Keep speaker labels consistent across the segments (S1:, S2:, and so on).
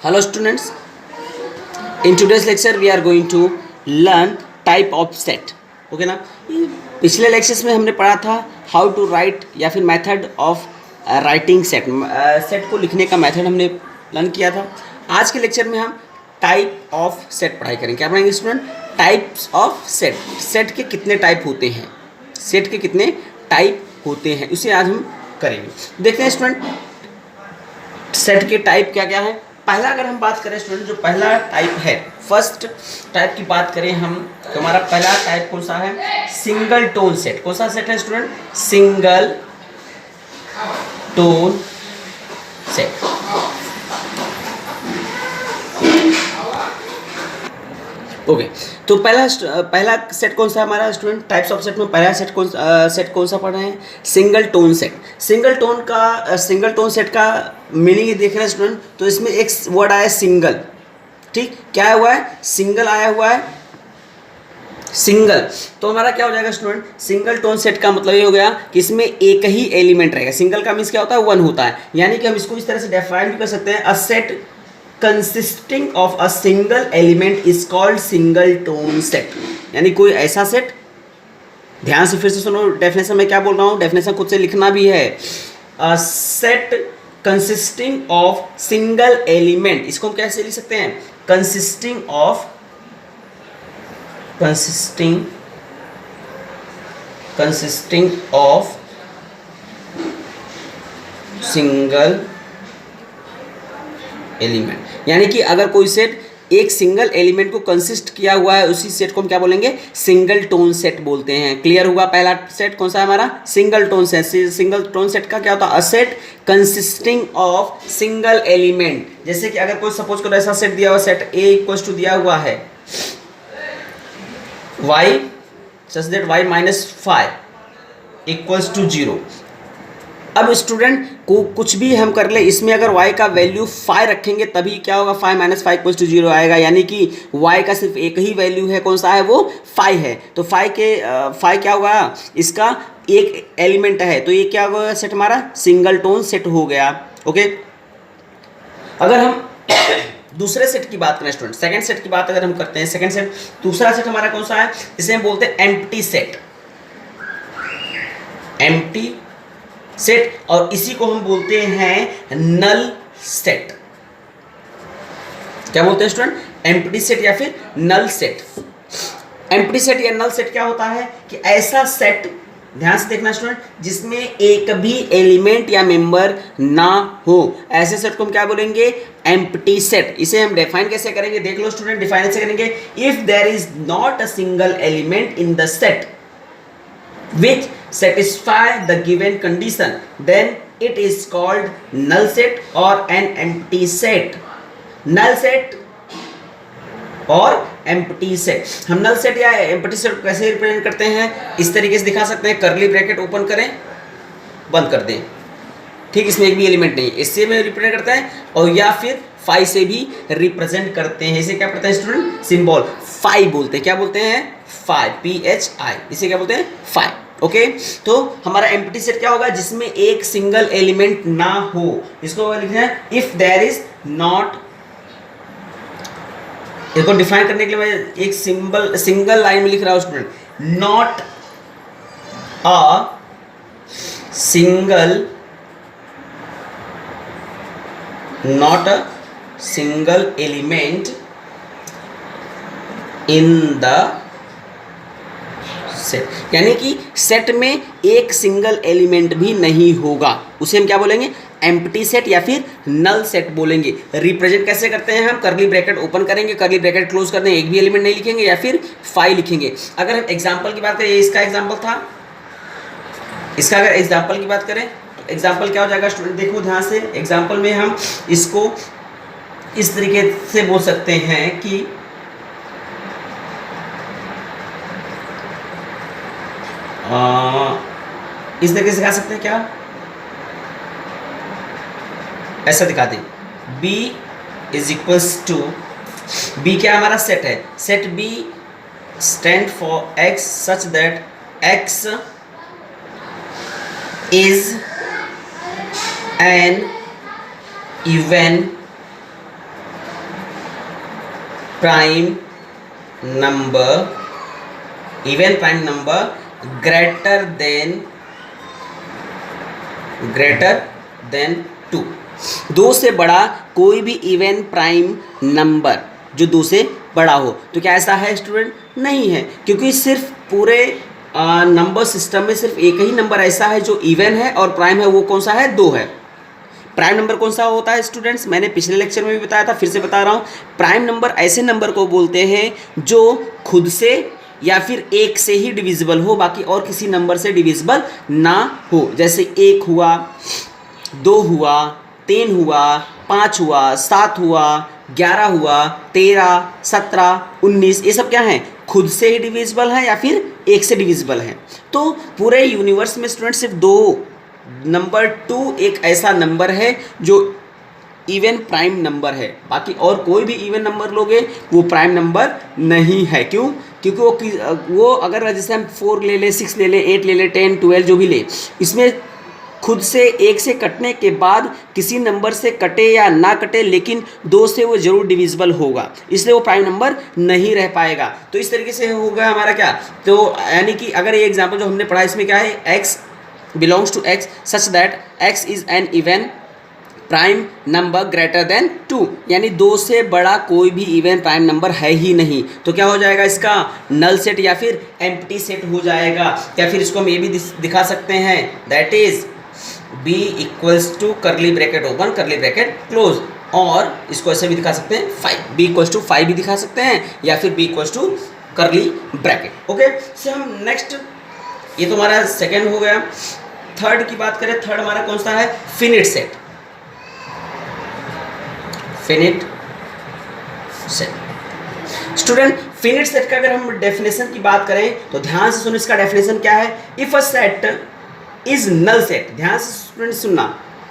S1: Hello students, in today's lecture we are going to learn type of set. Okay ना, पिछले lectures में हमने पढ़ा था हाउ टू राइट या फिर method of writing set, set को लिखने का मेथड हमने लर्न किया था। आज के लेक्चर में हम टाइप ऑफ सेट पढ़ाई करेंगे। क्या पढ़ाएंगे student? Types of set. Set के कितने टाइप होते हैं, सेट के कितने टाइप होते हैं, उसे आज हम करेंगे। देखते हैं स्टूडेंट सेट के टाइप क्या क्या है। पहला अगर हम बात करें स्टूडेंट, जो पहला टाइप है, फर्स्ट टाइप की बात करें हम, तो हमारा पहला टाइप कौन सा है? Single tone set. कौन सा सेट है student? Single tone set. Okay तो पहला सेट कौन सा हमारा स्टूडेंट? टाइप्स ऑफ सेट में पहला सेट कौन सा पढ़ रहे हैं? Single tone set. Single tone set का मीनिंग देख रहे हैं स्टूडेंट, तो इसमें एक वर्ड आया सिंगल। ठीक, क्या हुआ है? सिंगल आया हुआ है, सिंगल। तो हमारा क्या हो जाएगा स्टूडेंट? सिंगल टोन सेट का मतलब ये हो गया कि इसमें एक ही एलिमेंट रहेगा। सिंगल का मीन्स क्या होता है? वन होता है। यानी कि हम इसको इस तरह से डिफाइन भी कर सकते हैं, a set consisting of a single element is called single tone set. यानी कोई ऐसा सेट, ध्यान से फिर से सुनो डेफिनेशन में क्या बोल रहा हूँ, डेफिनेशन खुद से लिखना भी है। A set consisting of single element, इसको हम कैसे लिख सकते हैं? Consisting of single element. यानी कि अगर कोई सेट एक सिंगल एलिमेंट को कंसिस्ट किया हुआ है, उसी सेट को हम क्या बोलेंगे? सिंगल टोन सेट बोलते हैं। क्लियर हुआ? पहला सेट कौन सा है हमारा? Single tone set. Single tone set का क्या होता है? A set consisting of single element. जैसे कि अगर कोई सपोज करो ऐसा सेट दिया हुआ, सेट ए इक्वल्स टू दिया हुआ है y such that y minus 5 equals to 0। अब स्टूडेंट को कुछ भी हम कर ले, इसमें अगर y का वैल्यू 5 रखेंगे तभी क्या होगा? 5 माइनस 5 इक्वल्स टू 0 आएगा। यानी कि y का सिर्फ एक ही वैल्यू है, कौन सा है वो? 5 है। तो 5 क्या होगा? इसका एक एलिमेंट है, तो ये क्या होगा? सेट हमारा सिंगल टोन सेट हो गया। ओके, अगर हम दूसरे सेट की बात करें स्टूडेंट, सेकंड सेट की बात अगर हम करते हैं, सेकंड सेट, दूसरा सेट हमारा कौन सा है? इसे हम बोलते हैं एम्प्टी सेट। एम्प्टी सेट, और इसी को हम बोलते हैं नल सेट। क्या बोलते हैं स्टूडेंट? एम्प्टी सेट या फिर नल सेट। एम्प्टी सेट या नल सेट क्या होता है कि ऐसा सेट, ध्यान से देखना स्टूडेंट, जिसमें एक भी एलिमेंट या मेंबर ना हो, ऐसे सेट को हम क्या बोलेंगे? Empty set. इसे हम डिफाइन कैसे करेंगे? देख लो स्टूडेंट, डिफाइन कैसे करेंगे? If there is not a single element in the set which satisfy the given condition, then it is called null set or an empty set। null set और empty set, हम null set या empty set कैसे represent करते हैं? इस तरीके से दिखा सकते हैं, करली ब्रैकेट ओपन करें, बंद कर दें। ठीक, इसमें एक भी एलिमेंट नहीं, इससे में रिप्रेजेंट करते हैं, और या फिर फाई से भी रिप्रेजेंट करते हैं। इसे क्या पढ़ते हैं स्टूडेंट? सिंबल फाई बोलते हैं। क्या बोलते हैं? Phi, PHI। इसे क्या बोलते हैं? फाई। ओके, तो हमारा एम्प्टी सेट क्या होगा? जिसमें एक सिंगल एलिमेंट ना हो। इसको लिखना है इफ देयर इज नॉट, इसको डिफाइन करने के लिए मैं एक सिंगल लाइन में लिख रहा हूं student, not a single element in the set. यानी कि सेट में एक सिंगल एलिमेंट भी नहीं होगा, उसे हम क्या बोलेंगे? एम्प्टी सेट या फिर नल सेट बोलेंगे। रिप्रेजेंट कैसे करते हैं हम? करली ब्रैकेट ओपन करेंगे, करली ब्रैकेट क्लोज कर देंगे, एक भी एलिमेंट नहीं लिखेंगे, या फिर फाई लिखेंगे। अगर हम एग्जांपल की बात करें, ये इसका एग्जांपल था, इसका अगर एग्जांपल की बात करें तो एग्जांपल क्या हो जाएगा स्टूडेंट? देखो ध्यान से, एग्जांपल में हम इसको इस तरीके से बोल सकते हैं कि इस तरीके से दिखा सकते हैं, क्या ऐसा दिखा दें, B is equals to, B क्या हमारा सेट है? Set B stand for X such that X is an even prime number, even prime number greater than 2, दो से बड़ा कोई भी इवन प्राइम नंबर जो दो से बड़ा हो। तो क्या ऐसा है स्टूडेंट? नहीं है, क्योंकि सिर्फ पूरे नंबर सिस्टम में सिर्फ एक ही नंबर ऐसा है जो इवन है और प्राइम है। वो कौन सा है? 2 है। प्राइम नंबर कौन सा होता है स्टूडेंट्स? मैंने पिछले लेक्चर में भी बताया था, फिर से बता रहा हूँ। प्राइम नंबर ऐसे नंबर को बोलते हैं जो खुद से या फिर एक से ही डिविजिबल हो, बाकी और किसी नंबर से डिविजिबल ना हो। जैसे 1 हुआ, 2 हुआ, 3 हुआ, 5 हुआ, 7 हुआ, 11 हुआ, 13, 17, 19, ये सब क्या है? खुद से ही डिविजिबल है या फिर एक से डिविजिबल है। तो पूरे यूनिवर्स में स्टूडेंट सिर्फ 2 नंबर 2 एक ऐसा नंबर है जो इवन प्राइम नंबर है, बाकी और कोई भी इवन नंबर लोगे वो प्राइम नंबर नहीं है। क्यों? क्योंकि वो अगर जैसे हम 4 ले लें, 6 ले लें, 8 ले लें, 10, 12 जो भी ले, इसमें खुद से एक से कटने के बाद किसी नंबर से कटे या ना कटे, लेकिन 2 से वो जरूर डिविजिबल होगा, इसलिए वो प्राइम नंबर नहीं रह पाएगा। तो इस तरीके से होगा हमारा क्या, तो यानी कि अगर ये एग्जाम्पल जो हमने पढ़ा इसमें क्या है, x belongs to x such that x is an even prime number greater than 2, यानी 2 से बड़ा कोई भी इवन प्राइम नंबर है ही नहीं। तो क्या हो जाएगा इसका? नल सेट या फिर एम्प्टी सेट हो जाएगा। या फिर इसको हम ये भी दिखा सकते हैं, that is b equals to curly bracket open curly bracket close, और इसको ऐसे भी दिखा सकते हैं 5, b इक्वल्स टू 5 भी दिखा सकते हैं, या फिर b equals to curly bracket. Okay, से हम नेक्स्ट, ये तो हमारा सेकेंड हो गया। थर्ड की बात करें, थर्ड हमारा कौन सा है? Finite set. Finite set student, finite set का अगर हम डेफिनेशन की बात करें तो ध्यान से सुनो, इसका डेफिनेशन क्या है? If a set is null set, ध्यान से स्टूडेंट सुनना,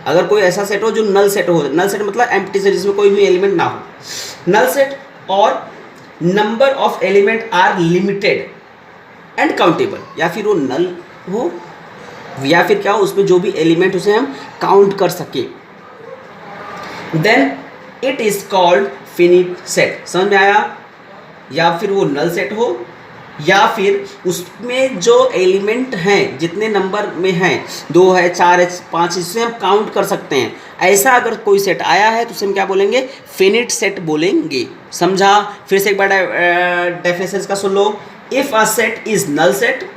S1: अगर कोई ऐसा सेट हो जो नल सेट हो, नल सेट मतलब एम्प्टी सेट जिसमें कोई भी एलिमेंट ना हो, नल सेट, और number of element are limited and countable, या फिर वो नल हो या फिर क्या हो, उसमें जो भी एलिमेंट उसे हम काउंट कर सके, then it is called finite set. समझ में आया? या फिर वो नल सेट हो या फिर उसमें जो एलिमेंट हैं, जितने नंबर में हैं, 2 है, 4 है, 5, इससे हम काउंट कर सकते हैं, ऐसा अगर कोई सेट आया है तो उसे हम क्या बोलेंगे? फिनिट सेट बोलेंगे। समझा? फिर से एक बार डेफिनेशन का सुन लो। If a set is null set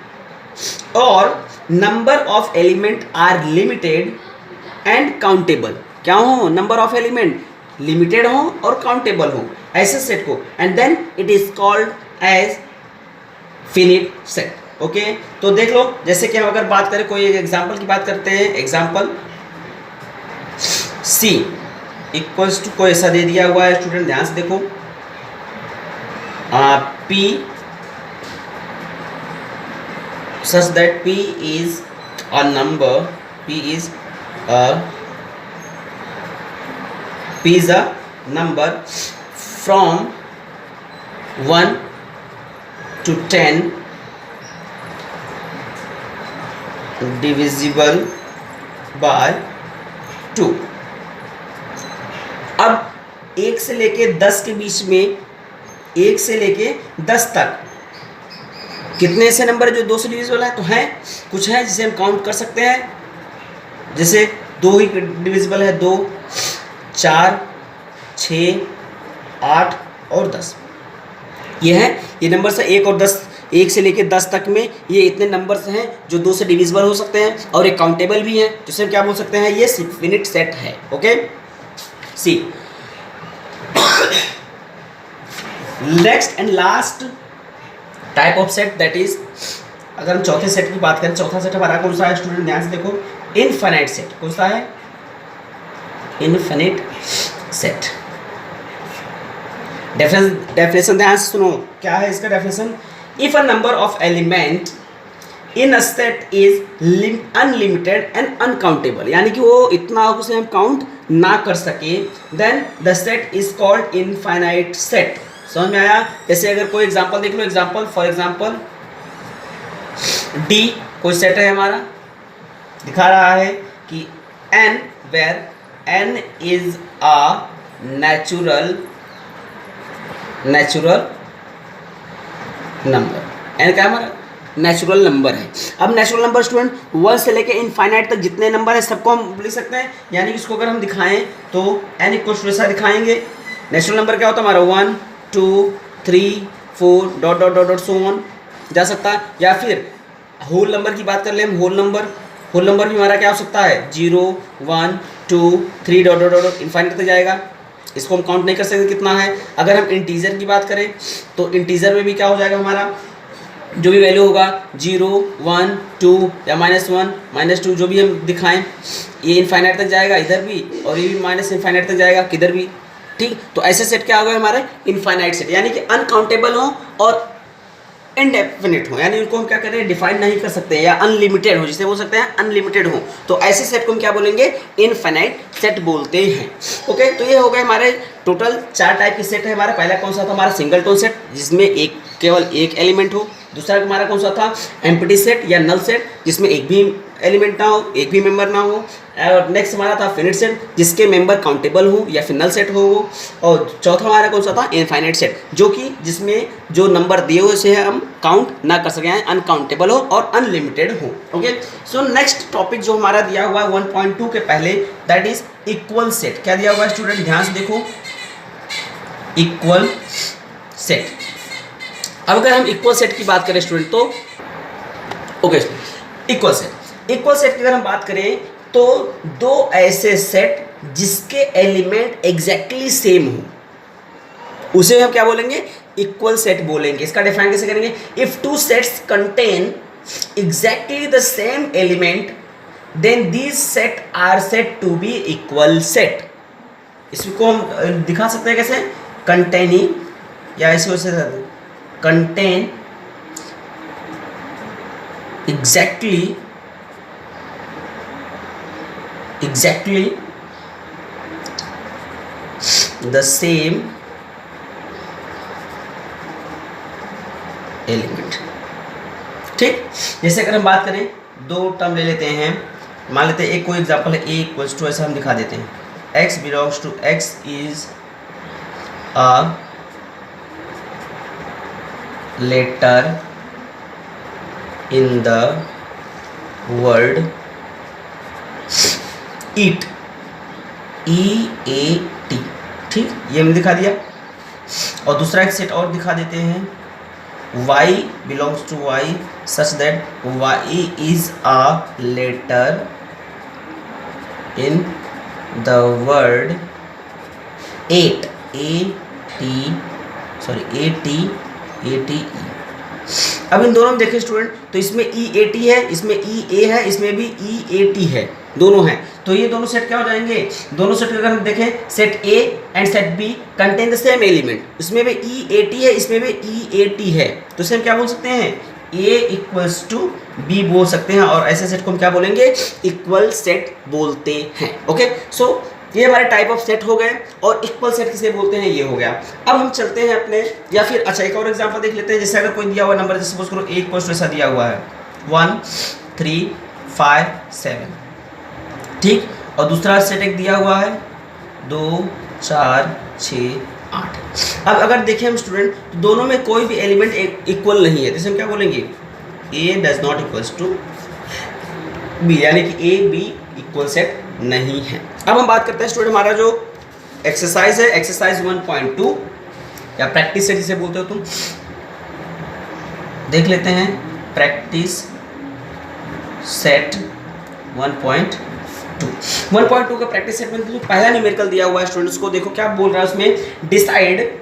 S1: और number of element are limited and countable, क्या हो? नंबर ऑफ एलिमेंट लिमिटेड हो और काउंटेबल हो, ऐसे सेट को, and then it is called as finite set. Okay, तो देख लो, जैसे कि हम अगर बात करें, कोई एग्जांपल की बात करते हैं, एग्जांपल c इक्वल्स टू, कोई ऐसा दे दिया हुआ है स्टूडेंट, ध्यान से देखो, p such that p is a number, p is a number from 1 to 10 divisible by 2। अब 1 से लेके 10 के बीच में, 1 से लेके 10 तक कितने ऐसे नंबर जो 2 से डिविजिबल है? तो हैं, कुछ है जिसे हम काउंट कर सकते हैं, जैसे 2 ही डिविजिबल है, 2, 4, 6, 8 और 10, ये है, ये नंबर से 1 और 10, 1 से लेकर 10 तक में ये इतने नंबर्स हैं जो 2 से डिविजिबल हो सकते हैं, और एक काउंटेबल भी है, जिसे हम क्या बोल सकते हैं? ये फिनिट सेट है। Okay, see next and last type of set, that is, अगर हम चौथे सेट की बात करें, चौथा सेट हमारा कौन सा है स्टूडेंट? ध्यान से देखो, इनफिनिट सेट। कौन सा है? Infinite set. डेफिनेशन ध्यान से सुनो, क्या है इसका definition? If a number of element in a set is unlimited and uncountable, यानी कि वो इतना हो उसे हम काउंट ना कर सके, then the set is called infinite set. समझ में आया? जैसे अगर कोई एग्जांपल देख लो, एग्जांपल, फॉर एग्जांपल डी कोई सेट है हमारा, दिखा रहा है कि n where n is a natural natural number, N क्या हमारा नेचुरल नंबर है। अब नेचुरल नंबर स्टूडेंट 1 से लेके इनफाइनाइट तक जितने नंबर है सबको हम लिख सकते हैं, यानी कि इसको अगर हम दिखाएं तो एन इक्वल्स टू ऐसा दिखाएंगे। नेचुरल नंबर क्या होता है हमारा 1 2 3 4 dot dot dot dot so on जा सकता है, या फिर होल नंबर की बात कर ले हम, होल नंबर भी हमारा क्या हो सकता है 0 1 2 3 डॉट डॉट डॉट इनफाइनाइट तक जाएगा। इसको हम काउंट नहीं कर सकते कितना है। अगर हम इंटीजर की बात करें तो इंटीजर में भी क्या हो जाएगा हमारा, जो भी वैल्यू होगा 0 1 2 या -1 -2 जो भी हम दिखाएं, ये इनफाइनाइट तक जाएगा इधर भी, और ये भी माइनस इनफाइनाइट तक जाएगा किधर भी। ठीक, तो ऐसे सेट क्या हो गए हमारे इनफाइनाइट सेट, यानी कि अनकाउंटेबल हो और इनडेफिनिट हो, यानी उनको हम क्या करें डिफाइन नहीं कर सकते, या अनलिमिटेड हो, जिसे बोल सकते हैं अनलिमिटेड हो, तो ऐसे सेट को हम क्या बोलेंगे इनफाइनाइट सेट बोलते हैं। ओके, तो ये हो गए हमारे टोटल 4 टाइप के सेट है हमारा। पहला कौन सा था हमारा सिंगल टोन सेट, जिसमें केवल एक एलिमेंट हो। दूसरा हमारा कौन सा था एम्प्टी सेट या नल सेट, जिसमें एक भी एलिमेंट ना हो, एक भी मेंबर ना हो। और नेक्स्ट हमारा था फिनिट सेट, जिसके मेंबर काउंटेबल हो या फिर नल सेट हो वो। और चौथा हमारा कौन सा था इनफाइनाइट सेट, जो कि जिसमें जो नंबर दिए हुए से हम काउंट ना कर सकें, अनकाउंटेबल हो और अनलिमिटेड हो। ओके, सो नेक्स्ट टॉपिक जो हमारा दिया हुआ है 1.2 के पहले, दैट इज इक्वल सेट। क्या दिया हुआ है स्टूडेंट, ध्यान से देखो, इक्वल सेट। अब अगर हम इक्वल सेट की बात करें स्टूडेंट तो ओके, इक्वल सेट की अगर हम बात करें तो दो ऐसे सेट जिसके एलिमेंट एग्जैक्टली सेम हो उसे हम क्या बोलेंगे इक्वल सेट बोलेंगे। इसका डिफाइन कैसे करेंगे, if two sets contain exactly the same element then these set are said to be equal set. इसको हम दिखा सकते हैं कैसे, कंटेनिंग, या ऐसे वैसे contain exactly the same element. ठीक, जैसे अगर हम बात करें दो टर्म ले लेते हैं, मान लेते हैं एक कोई एग्जांपल है a इक्वल्स टू, ऐसा हम दिखा देते हैं x belongs to x is a letter in the word eat, EAT। ठीक, ये हमने दिखा दिया। और दूसरा एक सेट और दिखा देते हैं, y belongs to y such that y is a letter in the word ate, ATE। अब इन दोनों में देखें स्टूडेंट, तो इसमें EAT है, इसमें EA है, इसमें भी EAT है, दोनों हैं। तो ये दोनों सेट क्या हो जाएंगे, दोनों सेट अगर हम देखें, set A and set B contain the same element, इसमें भी EAT है, इसमें भी EAT है, तो इसे हम क्या बोल सकते हैं A इक्वल्स टू B बोल सकते हैं, और ऐसे सेट को हम क्या बोलेंगे इक्वल सेट बोलते हैं। ओके, सो ये हमारे टाइप ऑफ सेट हो गए, और इक्वल सेट किसे बोलते हैं ये हो गया। अब हम चलते हैं अपने, या फिर अच्छा एक और एग्जांपल देख लेते हैं। जैसे अगर कोई दिया हुआ नंबर, जैसे सपोज करो A इक्वल्स टू ऐसा दिया हुआ है 1 3 5 7, ठीक, और दूसरा सेट एक दिया हुआ है 2 4 6 8। अब अगर देखें हम स्टूडेंट, तो दोनों में कोई भी एलिमेंट इक्वल नहीं है, तो हम क्या बोलेंगे A does not equals to B, यानी कि A B इक्वल सेट नहीं है। अब हम बात करते हैं स्टूडेंट हमारा जो एक्सरसाइज है, एक्सरसाइज 1.2 या प्रैक्टिस सेट जिसे बोलते हो तुम, देख लेते हैं। प्रैक्टिस सेट 1.2 का प्रैक्टिस सेट में जो पहला न्यूमेरिकल दिया हुआ है स्टूडेंट्स को देखो क्या बोल रहा है उसमें, decide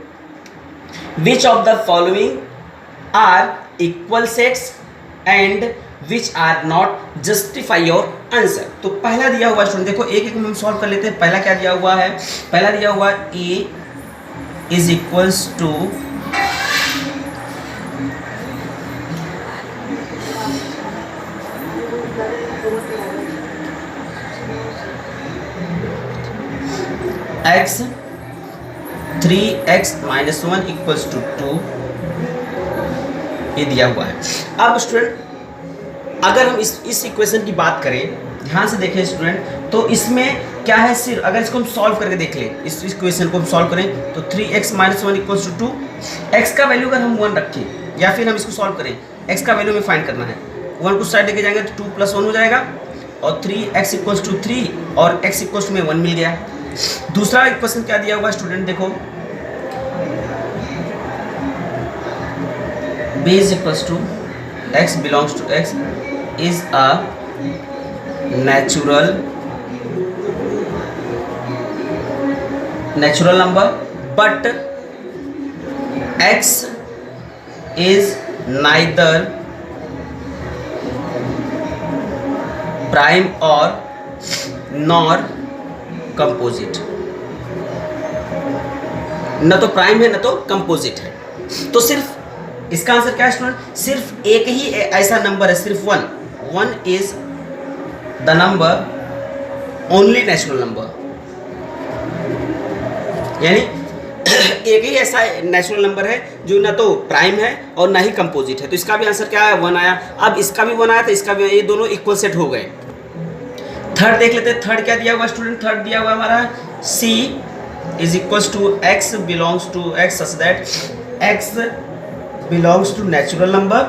S1: which of the following are equal sets and which are not, justify your answer. तो पहला दिया हुआ स्टूडेंट देखो, एक एक हम सॉल्व कर लेते हैं। पहला क्या दिया हुआ है, पहला दिया हुआ A is equals to x 3x - 1 equals to 2, ये दिया हुआ है। अब स्टूडेंट अगर हम इस इक्वेशन की बात करें, ध्यान से देखें स्टूडेंट, तो इसमें क्या है सिर्फ, अगर इसको हम सॉल्व करके देख लें, इस इक्वेशन को हम सॉल्व करें तो 3x minus 1 equals to 2, x का वैल्यू अगर हम 1 रखें या फिर हम इसको सॉल्व करें, एक्स का वैल्यू में फाइंड करना है, 1 को साइड लेके जाएंगे तो 2 + 1 हो जाएगा और 3x इक्वल्स टू 3 और x इक्वल्स टू में 1 मिल गया। दूसरा इक्वेशन क्या दिया हुआ स्टूडेंट देखो, b is equals to x belongs to x is a natural number but x is neither prime or nor composite, न तो प्राइम है न तो कंपोजिट है। तो सिर्फ इसका आंसर क्या है स्टूडेंट, सिर्फ एक ही ऐसा नंबर है, सिर्फ 1 is the number only natural number, यानी एक ही ऐसा नेचुरल नंबर है जो ना तो प्राइम है और ना ही कंपोजिट है। तो इसका भी आंसर क्या है, 1 आया। अब इसका भी 1 आया तो इसका भी, ये दोनों इक्वल सेट हो गए। थर्ड देख लेते हैं, थर्ड क्या दिया हुआ स्टूडेंट, थर्ड दिया हुआ हमारा c is equals to x belongs to x such that x belongs to natural number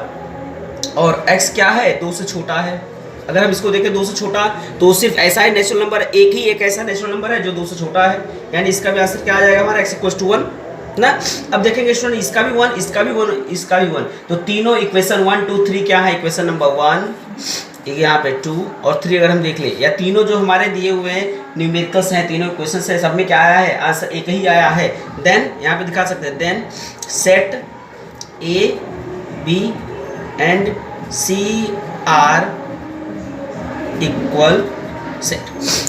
S1: और x क्या है, 2 से छोटा है। अगर हम इसको देखें 2 से छोटा, तो सिर्फ ऐसा ही नेचुरल नंबर, एक ही एक ऐसा नेचुरल नंबर है जो 2 से छोटा है, यानी इसका भी आंसर क्या आ जाएगा हमारा, x इक्वल्स टू 1 ना। अब देखेंगे स्टूडेंट, इसका भी 1, इसका भी 1, इसका भी 1, तो तीनों इक्वेशन 1 2 3 क्या है, इक्वेशन नंबर 1, यहाँ पे 2 और 3 अगर हम देख ले, या तीनों जो हमारे दिए हुए हैं न्यूमेरिकल्स हैं, तीनों इक्वेशन है, सब में क्या आया है, आंसर एक ही आया है। देन यहाँ पे दिखा सकते हैं, then set A B and C are equal set.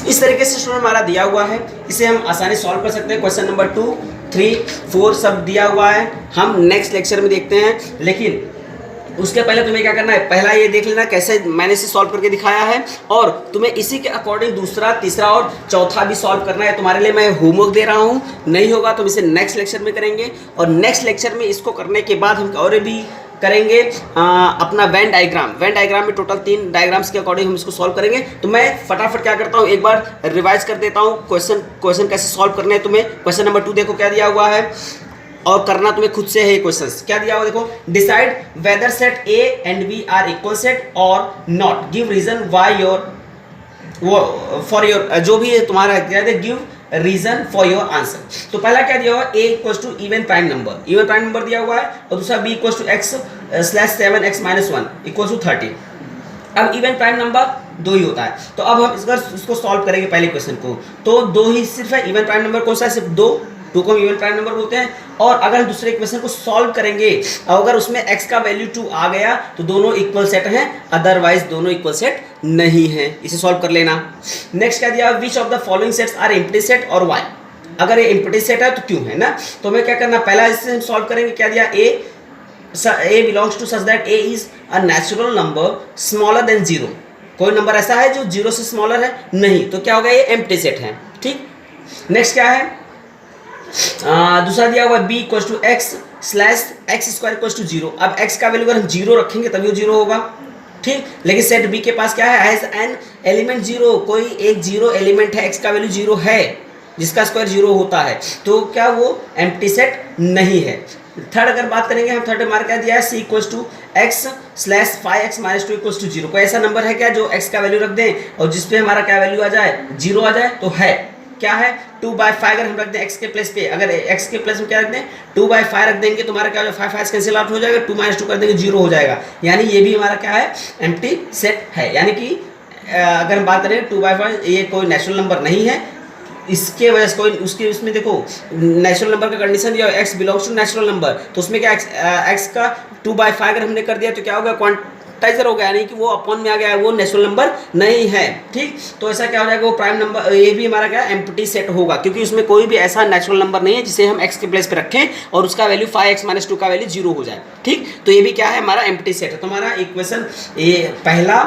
S1: इस तरीके से स्टूडेंट हमारा दिया हुआ है, इसे हम आसानी सॉल्व कर सकते हैं। क्वेश्चन नंबर 2 3 4 सब दिया हुआ है, हम नेक्स्ट लेक्चर में देखते हैं। लेकिन उसके पहले तुम्हें क्या करना है, पहला ये देख लेना कैसे मैंने इसे सॉल्व करके दिखाया है, और तुम्हें इसी के अकॉर्डिंग दूसरा तीसरा और चौथा भी सॉल्व करना है। तुम्हारे लिए मैं होमवर्क दे रहा हूँ, नहीं होगा तो हम इसे नेक्स्ट लेक्चर में करेंगे, और नेक्स्ट लेक्चर में इसको करने के बाद हम और भी करेंगे अपना वेन डायग्राम में टोटल 3 डायग्राम्स के अकॉर्डिंग हम इसको सॉल्व करेंगे। तो मैं फटाफट क्या करता हूँ, एक बार रिवाइज कर देता हूँ क्वेश्चन कैसे सॉल्व करने हैं तुम्हें। क्वेश्चन नंबर 2 देखो क्या दिया हुआ है, और करना तुम्हें खुद से है। क्वेश्चंस क्या दिया हुआ देखो, decide whether set A and B are equal set or not, give reason why your for your, जो भी है तुम्हारा क्या है, give reason for your answer. तो पहला क्या दिया हुआ, A equals to even prime number दिया हुआ है, और दूसरा B equals to x/7x-1 equals to 30। अब इवन प्राइम नंबर 2 ही होता है, तो अब हम इसको सॉल्व करेंगे पहले क्वेश्चन को। तो 2 ही सिर्फ है, इवन प्राइम नंबर कौन सा है, सिर्फ 2 को हम इवन प्राइम नंबर बोलते हैं। और अगर दूसरे इक्वेशन को सॉल्व करेंगे, अगर उसमें x का वैल्यू 2 आ गया तो दोनों इक्वल सेट हैं, अदरवाइज दोनों इक्वल सेट नहीं है। इसे सॉल्व कर लेना। नेक्स्ट क्या दिया, which of the following sets are empty set और वाई, अगर ये एम्प्टी सेट है तो क्यों है ना। तो हमें क्या करना, पहला इससे हम सॉल्व करेंगे। क्या दिया, A belongs to such that A is a natural number smaller than 0, कोई नंबर ऐसा है जो 0 से स्मॉलर है नहीं, तो क्या होगा, ये एम्प्टी सेट है। ठीक, नेक्स्ट क्या है, दूसरा दिया हुआ b equal to x/x² equal to 0। अब x का वैल्यू अगर हम 0 रखेंगे तभी वो 0 होगा। ठीक, लेकिन सेट b के पास क्या है, हैज एन एलिमेंट 0, कोई एक 0 एलिमेंट है, x का वैल्यू 0 है, जिसका स्क्वायर 0 होता है, तो क्या वो एम्प्टी सेट नहीं है। थर्ड अगर बात करेंगे हम, थर्ड मार्क क्या दिया है, c equal to x/5x-2 equal to 0। कोई ऐसा नंबर है क्या जो x का वैल्यू रख दें और जिसपे हमारा क्या वैल्यू आ जाए, 0 आ जाए, तो है क्या है 2/5 अगर हम रख दें x के प्लेस पे, अगर x के प्लेस में क्या रख दें 2/5 रख देंगे तो हमारा क्या हो जाएगा, 5 कैंसिल आउट हो जाएगा, 2 - 2 कर देंगे 0 हो जाएगा, यानी ये भी हमारा क्या है, एम्प्टी सेट है। यानी कि अगर हम बात करें 2/5 ये कोई नेचुरल नंबर नहीं है, इसके वजह से कोई उसके उसमें देखो नेचुरल नंबर का कंडीशन दिया x belongs to natural number, तो उसमें क्या x का 2/5 अगर हमने कर दिया तो क्या होगा, क्वांटाइजर हो गया, यानी कि वो अपॉन में आ गया, वो नेचुरल नंबर नहीं है। ठीक, तो ऐसा क्या हो जाएगा, वो प्राइम नंबर, ये भी हमारा क्या एम्प्टी सेट होगा, क्योंकि उसमें कोई भी ऐसा नेचुरल नंबर नहीं है जिसे हम x के प्लेस पे रखें और उसका वैल्यू 5x - 2 का वैल्यू 0 हो जाए। ठीक, तो ये भी क्या है, हमारा एम्प्टी सेट है। तो हमारा इक्वेशन ये पहला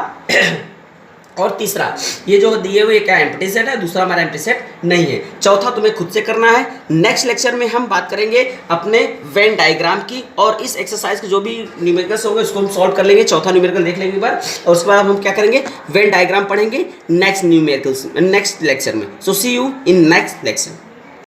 S1: और तीसरा ये जो दिए हुए क्या एम्प्टी सेट है, दूसरा हमारा एम्प्टी सेट नहीं है। चौथा तुम्हें खुद से करना है। नेक्स्ट लेक्चर में हम बात करेंगे अपने वेन डायग्राम की, और इस एक्सरसाइज के जो भी न्यूमेरिकल्स होंगे उसको हम सॉल्व कर लेंगे। चौथा न्यूमेरिकल देख लेंगे एक बार, और उसके बाद हम क्या करेंगे, वेन डायग्राम पढ़ेंगे नेक्स्ट न्यूमेरिकल्स नेक्स्ट लेक्चर में। सो सी यू इन नेक्स्ट लेक्चर।